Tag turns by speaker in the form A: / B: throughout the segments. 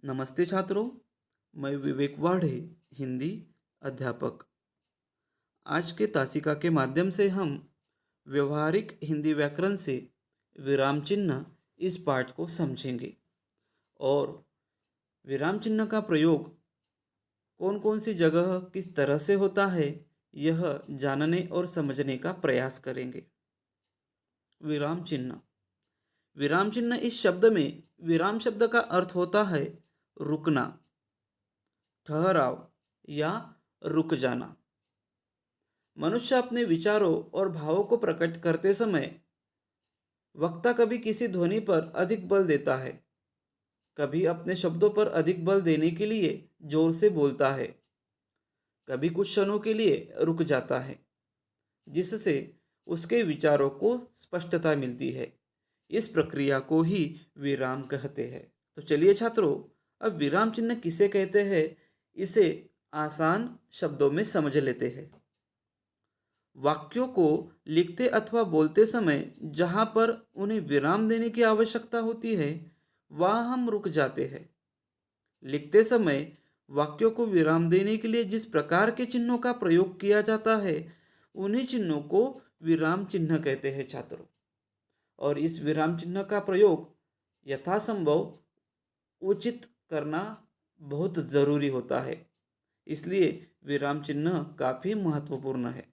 A: नमस्ते छात्रों, मैं विवेक वाढ़े, हिंदी अध्यापक। आज के तासिका के माध्यम से हम व्यवहारिक हिंदी व्याकरण से विराम चिन्ह इस पाठ को समझेंगे और विराम चिन्ह का प्रयोग कौन कौन सी जगह किस तरह से होता है, यह जानने और समझने का प्रयास करेंगे। विराम चिन्ह। विराम चिन्ह इस शब्द में विराम शब्द का अर्थ होता है रुकना, ठहराव या रुक जाना। मनुष्य अपने विचारों और भावों को प्रकट करते समय वक्ता कभी किसी ध्वनि पर अधिक बल देता है, कभी अपने शब्दों पर अधिक बल देने के लिए जोर से बोलता है, कभी कुछ क्षणों के लिए रुक जाता है, जिससे उसके विचारों को स्पष्टता मिलती है। इस प्रक्रिया को ही विराम कहते हैं। तो चलिए छात्रों, अब विराम चिन्ह किसे कहते हैं, इसे आसान शब्दों में समझ लेते हैं। वाक्यों को लिखते अथवा बोलते समय जहाँ पर उन्हें विराम देने की आवश्यकता होती है, वहाँ हम रुक जाते हैं। लिखते समय वाक्यों को विराम देने के लिए जिस प्रकार के चिन्हों का प्रयोग किया जाता है, उन्हीं चिन्हों को विराम चिन्ह कहते हैं छात्रों। और इस विराम चिन्ह का प्रयोग यथासंभव उचित करना बहुत ज़रूरी होता है, इसलिए विराम चिन्ह काफ़ी महत्वपूर्ण है।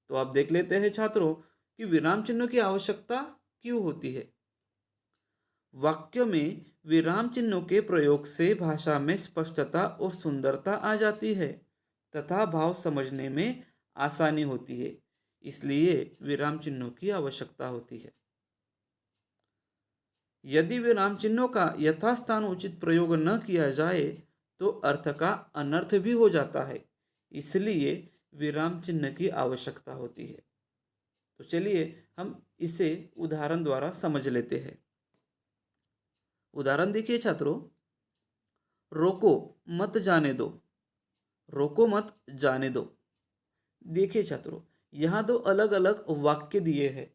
A: तो आप देख लेते हैं छात्रों कि विराम चिन्हों की आवश्यकता क्यों होती है। वाक्य में विराम चिन्हों के प्रयोग से भाषा में स्पष्टता और सुंदरता आ जाती है तथा भाव समझने में आसानी होती है, इसलिए विराम चिन्हों की आवश्यकता होती है। यदि विराम चिन्हों का यथास्थान उचित प्रयोग न किया जाए तो अर्थ का अनर्थ भी हो जाता है, इसलिए विराम चिन्ह की आवश्यकता होती है। तो चलिए हम इसे उदाहरण द्वारा समझ लेते हैं। उदाहरण देखिए छात्रों, रोको मत जाने दो, रोको मत जाने दो। देखिए छात्रों, यहाँ दो अलग अलग वाक्य दिए हैं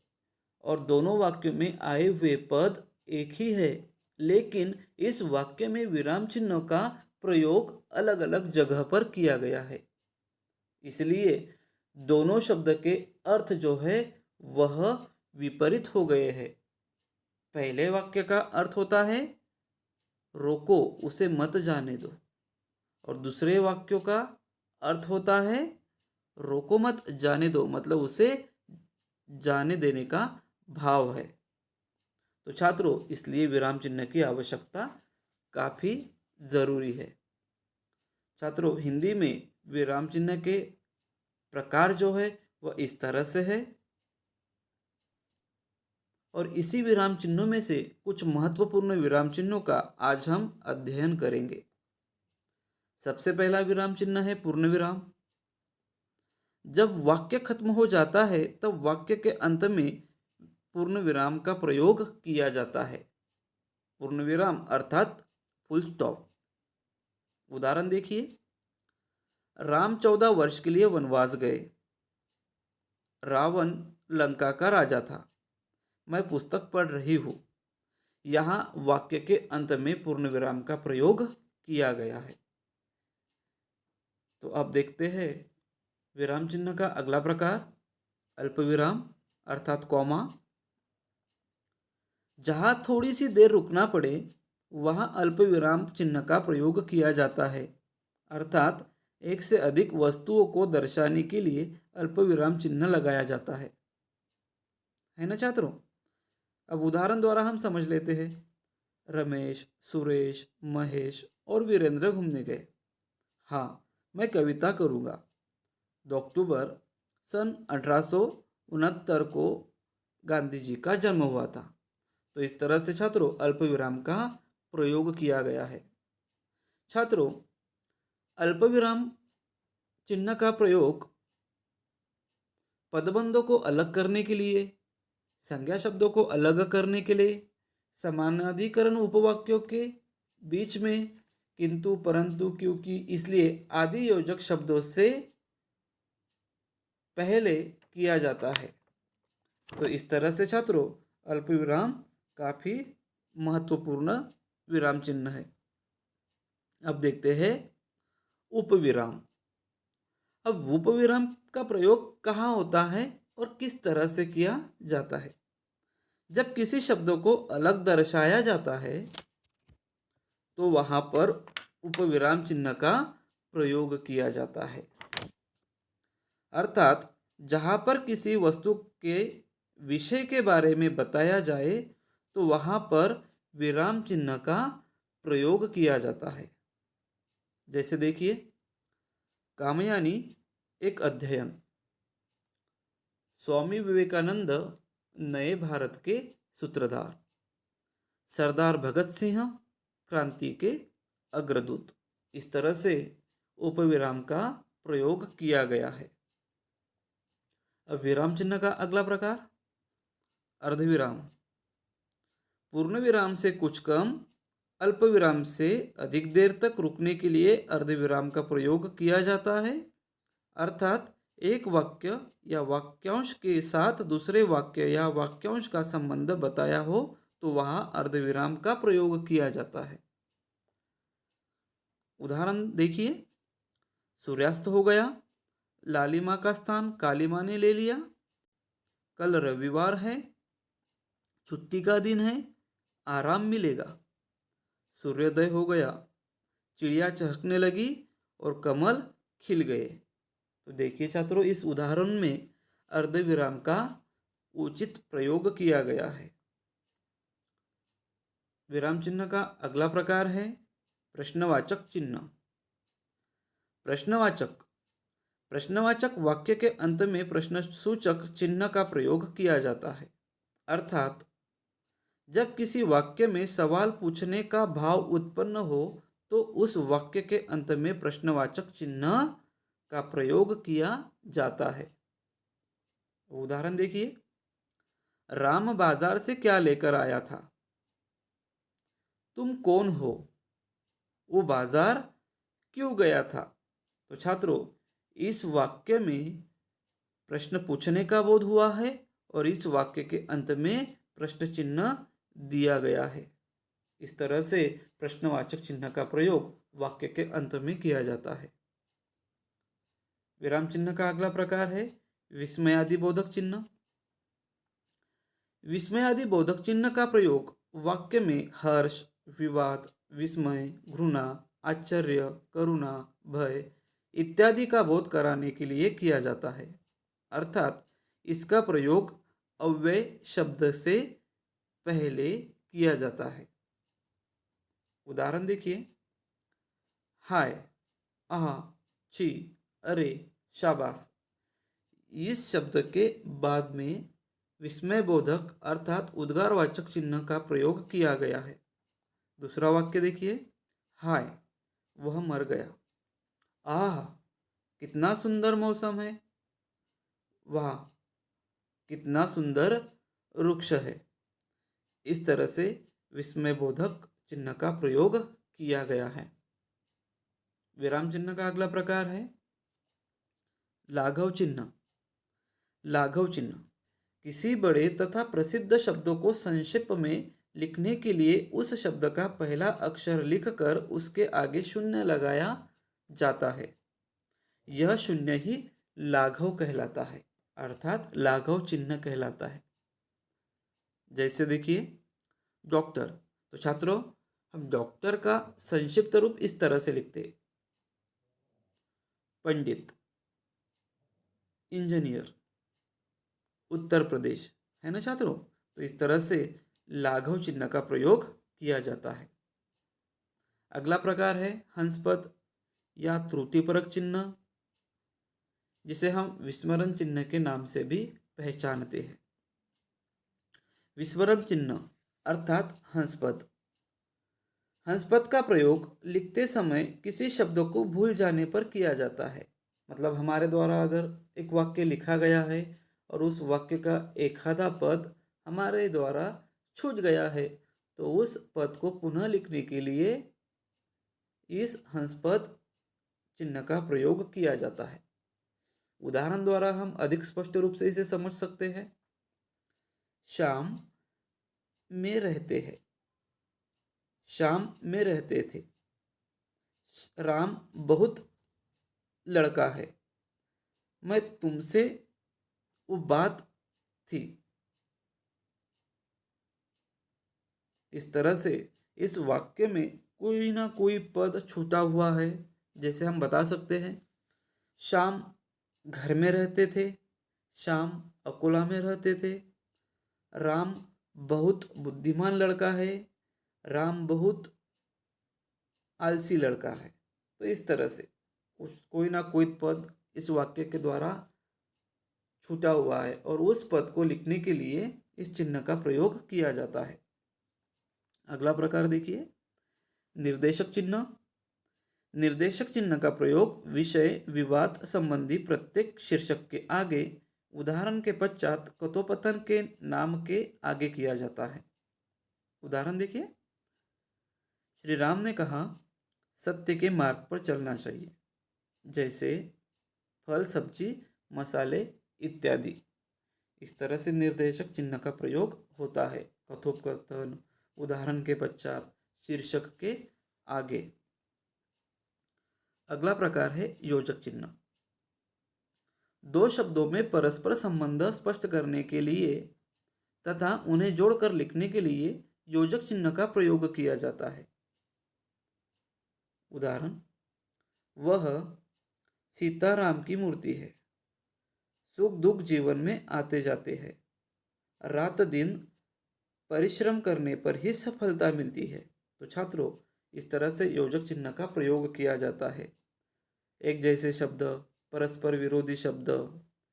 A: और दोनों वाक्यों में आए हुए पद एक ही है, लेकिन इस वाक्य में विराम चिन्हों का प्रयोग अलग अलग जगह पर किया गया है, इसलिए दोनों शब्द के अर्थ जो है वह विपरीत हो गए हैं। पहले वाक्य का अर्थ होता है रोको, उसे मत जाने दो, और दूसरे वाक्यों का अर्थ होता है रोको मत जाने दो, मतलब उसे जाने देने का भाव है। तो छात्रों, इसलिए विराम चिन्ह की आवश्यकता काफ़ी ज़रूरी है। छात्रों, हिंदी में विराम चिन्ह के प्रकार जो है वह इस तरह से है और इसी विराम चिन्हों में से कुछ महत्वपूर्ण विराम चिन्हों का आज हम अध्ययन करेंगे। सबसे पहला विराम चिन्ह है पूर्ण विराम। जब वाक्य खत्म हो जाता है तब वाक्य के अंत में पूर्ण विराम का प्रयोग किया जाता है। पूर्ण विराम अर्थात फुल स्टॉप। उदाहरण देखिए, राम 14 वर्ष के लिए वनवास गए। रावण लंका का राजा था। मैं पुस्तक पढ़ रही हूँ। यहाँ वाक्य के अंत में पूर्ण विराम का प्रयोग किया गया है। तो अब देखते हैं विराम चिन्ह का अगला प्रकार, अल्प विराम अर्थात कॉमा। जहाँ थोड़ी सी देर रुकना पड़े वहाँ अल्प विराम चिन्ह का प्रयोग किया जाता है, अर्थात एक से अधिक वस्तुओं को दर्शाने के लिए अल्प विराम चिन्ह लगाया जाता है ना छात्रों। अब उदाहरण द्वारा हम समझ लेते हैं। रमेश, सुरेश, महेश और वीरेंद्र घूमने गए। हाँ, मैं कविता करूँगा। 2 अक्टूबर सन 1869 को गांधी जी का जन्म हुआ था। तो इस तरह से छात्रों अल्प विराम का प्रयोग किया गया है। छात्रों, अल्प विराम चिन्ह का प्रयोग पदबंधों को अलग करने के लिए, संज्ञा शब्दों को अलग करने के लिए, समानाधिकरण उपवाक्यों के बीच में, किंतु, परंतु, क्योंकि, इसलिए आदि योजक शब्दों से पहले किया जाता है। तो इस तरह से छात्रों अल्प विराम काफ़ी महत्वपूर्ण विराम चिन्ह है। अब देखते हैं उपविराम। अब उपविराम का प्रयोग कहाँ होता है और किस तरह से किया जाता है? जब किसी शब्द को अलग दर्शाया जाता है तो वहां पर उपविराम चिन्ह का प्रयोग किया जाता है। अर्थात जहां पर किसी वस्तु के विषय के बारे में बताया जाए तो वहां पर विराम चिन्ह का प्रयोग किया जाता है। जैसे देखिए, कामयानी एक अध्ययन, स्वामी विवेकानंद नए भारत के सूत्रधार, सरदार भगत सिंह क्रांति के अग्रदूत। इस तरह से उपविराम का प्रयोग किया गया है। अब विराम चिन्ह का अगला प्रकार अर्धविराम। पूर्ण विराम से कुछ कम, अल्प विराम से अधिक देर तक रुकने के लिए अर्धविराम का प्रयोग किया जाता है। अर्थात एक वाक्य या वाक्यांश के साथ दूसरे वाक्य या वाक्यांश का संबंध बताया हो तो वहां अर्धविराम का प्रयोग किया जाता है। उदाहरण देखिए, सूर्यास्त हो गया, लालिमा का स्थान कालिमा ने ले लिया, कल रविवार है, छुट्टी का दिन है, आराम मिलेगा, सूर्योदय हो गया, चिड़िया चहकने लगी और कमल खिल गए। तो देखिए छात्रों, इस उदाहरण में अर्धविराम का उचित प्रयोग किया गया है। विराम चिन्ह का अगला प्रकार है प्रश्नवाचक चिन्ह। प्रश्नवाचक प्रश्नवाचक वाक्य के अंत में प्रश्न सूचक चिन्ह का प्रयोग किया जाता है। अर्थात जब किसी वाक्य में सवाल पूछने का भाव उत्पन्न हो तो उस वाक्य के अंत में प्रश्नवाचक चिन्ह का प्रयोग किया जाता है। उदाहरण देखिए, राम बाजार से क्या लेकर आया था? तुम कौन हो? वो बाजार क्यों गया था? तो छात्रों, इस वाक्य में प्रश्न पूछने का बोध हुआ है और इस वाक्य के अंत में प्रश्न चिन्ह दिया गया है। इस तरह से प्रश्नवाचक चिन्ह का प्रयोग वाक्य के अंत में किया जाता है। विराम चिन्ह का अगला प्रकार है विस्मयादि बोधक चिन्ह। विस्मयादि बोधक चिन्ह का प्रयोग वाक्य में हर्ष, विवाद, विस्मय, घृणा, आश्चर्य, करुणा, भय इत्यादि का बोध कराने के लिए किया जाता है। अर्थात इसका प्रयोग अव्यय शब्द से पहले किया जाता है। उदाहरण देखिए, हाय, आह, छी, अरे, शाबाश। इस शब्द के बाद में विस्मय बोधक अर्थात उद्गारवाचक चिन्ह का प्रयोग किया गया है। दूसरा वाक्य देखिए, हाय, वह मर गया। आह, कितना सुंदर मौसम है। वाह, कितना सुंदर वृक्ष है। इस तरह से विस्मय बोधक चिन्ह का प्रयोग किया गया है। विराम चिन्ह का अगला प्रकार है लाघव चिन्ह। लाघव चिन्ह किसी बड़े तथा प्रसिद्ध शब्दों को संक्षिप्त में लिखने के लिए उस शब्द का पहला अक्षर लिखकर उसके आगे शून्य लगाया जाता है। यह शून्य ही लाघव कहलाता है, अर्थात लाघव चिन्ह कहलाता है। जैसे देखिए, डॉक्टर। तो छात्रों, हम डॉक्टर का संक्षिप्त रूप इस तरह से लिखते हैं पंडित, इंजीनियर, उत्तर प्रदेश, है ना छात्रों। तो इस तरह से लाघव चिन्ह का प्रयोग किया जाता है। अगला प्रकार है हंसपद या त्रुटिपरक चिन्ह, जिसे हम विस्मरण चिन्ह के नाम से भी पहचानते हैं। विस्मरण चिन्ह अर्थात हंसपद। हंसपद का प्रयोग लिखते समय किसी शब्द को भूल जाने पर किया जाता है। मतलब हमारे द्वारा अगर एक वाक्य लिखा गया है और उस वाक्य का एक आधा पद हमारे द्वारा छूट गया है तो उस पद को पुनः लिखने के लिए इस हंसपद चिन्ह का प्रयोग किया जाता है। उदाहरण द्वारा हम अधिक स्पष्ट रूप से इसे समझ सकते हैं। शाम में रहते हैं, शाम में रहते थे। राम बहुत लड़का है, मैं तुमसे वो बात थी। इस तरह से इस वाक्य में कोई ना कोई पद छूटा हुआ है। जैसे हम बता सकते हैं, श्याम घर में रहते थे, श्याम अकोला में रहते थे, राम बहुत बुद्धिमान लड़का है, राम बहुत आलसी लड़का है। तो इस तरह से उस कोई ना कोई पद इस वाक्य के द्वारा छूटा हुआ है और उस पद को लिखने के लिए इस चिन्ह का प्रयोग किया जाता है। अगला प्रकार देखिए, निर्देशक चिन्ह। निर्देशक चिन्ह का प्रयोग विषय विवाद संबंधी प्रत्येक शीर्षक के आगे, उदाहरण के पश्चात कथोपकथन के नाम के आगे किया जाता है। उदाहरण देखिए, श्री राम ने कहा, सत्य के मार्ग पर चलना चाहिए। जैसे फल, सब्जी, मसाले इत्यादि। इस तरह से निर्देशक चिन्ह का प्रयोग होता है कथोपकथन, उदाहरण के पश्चात, शीर्षक के आगे। अगला प्रकार है योजक चिन्ह। दो शब्दों में परस्पर संबंध स्पष्ट करने के लिए तथा उन्हें जोड़कर लिखने के लिए योजक चिन्ह का प्रयोग किया जाता है। उदाहरण, वह सीताराम की मूर्ति है, सुख दुख जीवन में आते जाते हैं, रात दिन परिश्रम करने पर ही सफलता मिलती है। तो छात्रों, इस तरह से योजक चिन्ह का प्रयोग किया जाता है। एक जैसे शब्द, परस्पर विरोधी शब्द,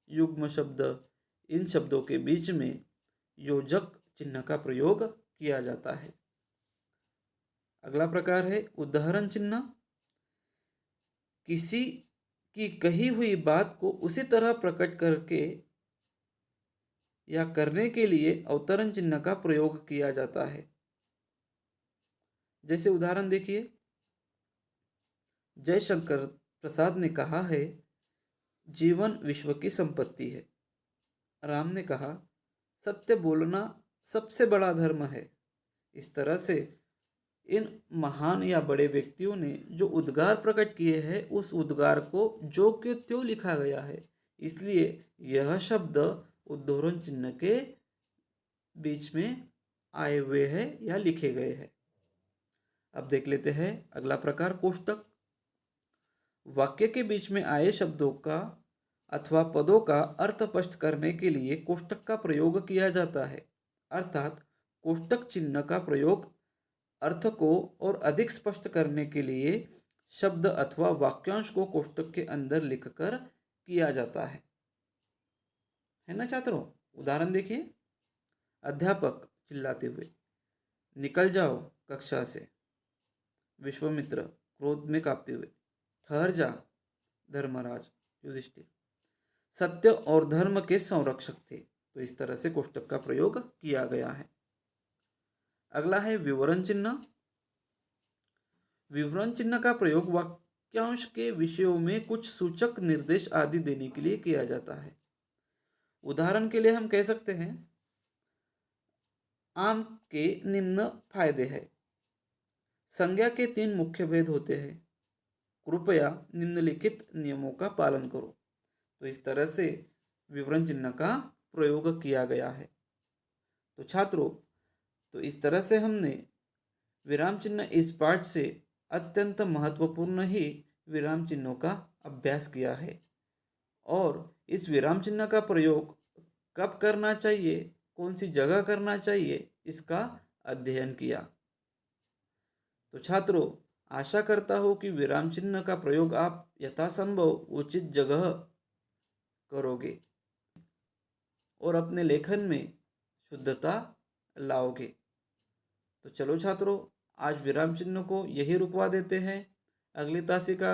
A: युग्म शब्द, इन शब्दों के बीच में योजक चिन्ह का प्रयोग किया जाता है। अगला प्रकार है उदाहरण चिन्ह। किसी की कही हुई बात को उसी तरह प्रकट करके या करने के लिए अवतरण चिन्ह का प्रयोग किया जाता है। जैसे उदाहरण देखिए, जयशंकर प्रसाद ने कहा है, जीवन विश्व की संपत्ति है। राम ने कहा, सत्य बोलना सबसे बड़ा धर्म है। इस तरह से इन महान या बड़े व्यक्तियों ने जो उद्गार प्रकट किए हैं, उस उद्गार को जो के त्यों लिखा गया है। इसलिए यह शब्द उद्धरण चिन्ह के बीच में आए हुए हैं या लिखे गए हैं। अब देख लेते हैं अगला प्रकार, कोष्टक। वाक्य के बीच में आए शब्दों का अथवा पदों का अर्थ स्पष्ट करने के लिए कोष्टक का प्रयोग किया जाता है। अर्थात कोष्टक चिन्ह का प्रयोग अर्थ को और अधिक स्पष्ट करने के लिए शब्द अथवा वाक्यांश को कोष्टक के अंदर लिखकर किया जाता है ना छात्रों। उदाहरण देखिए, अध्यापक चिल्लाते हुए, निकल जाओ कक्षा से। विश्वामित्र क्रोध में कांपते हुए, ठहर जा धर्मराज युधिष्ठिर सत्य और धर्म के संरक्षक थे। तो इस तरह से कोष्टक का प्रयोग किया गया है। अगला है विवरण चिन्ह। विवरण चिन्ह का प्रयोग वाक्यांश के विषयों में कुछ सूचक निर्देश आदि देने के लिए किया जाता है। उदाहरण के लिए हम कह सकते हैं, आम के निम्न फायदे हैं। संज्ञा के 3 मुख्य भेद होते हैं। कृपया निम्नलिखित नियमों का पालन करो। तो इस तरह से विवरण चिन्ह का प्रयोग किया गया है। तो छात्रों, तो इस तरह से हमने विराम चिन्ह इस पाठ से अत्यंत महत्वपूर्ण ही विराम चिन्हों का अभ्यास किया है और इस विराम चिन्ह का प्रयोग कब करना चाहिए, कौन सी जगह करना चाहिए, इसका अध्ययन किया। तो छात्रों, आशा करता हूँ कि विराम चिन्ह का प्रयोग आप यथासंभव उचित जगह करोगे और अपने लेखन में शुद्धता लाओगे। तो चलो छात्रों, आज विराम चिन्ह को यही रुकवा देते हैं। अगली तासिका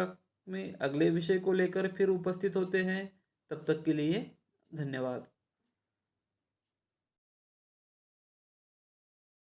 A: में अगले विषय को लेकर फिर उपस्थित होते हैं। तब तक के लिए धन्यवाद।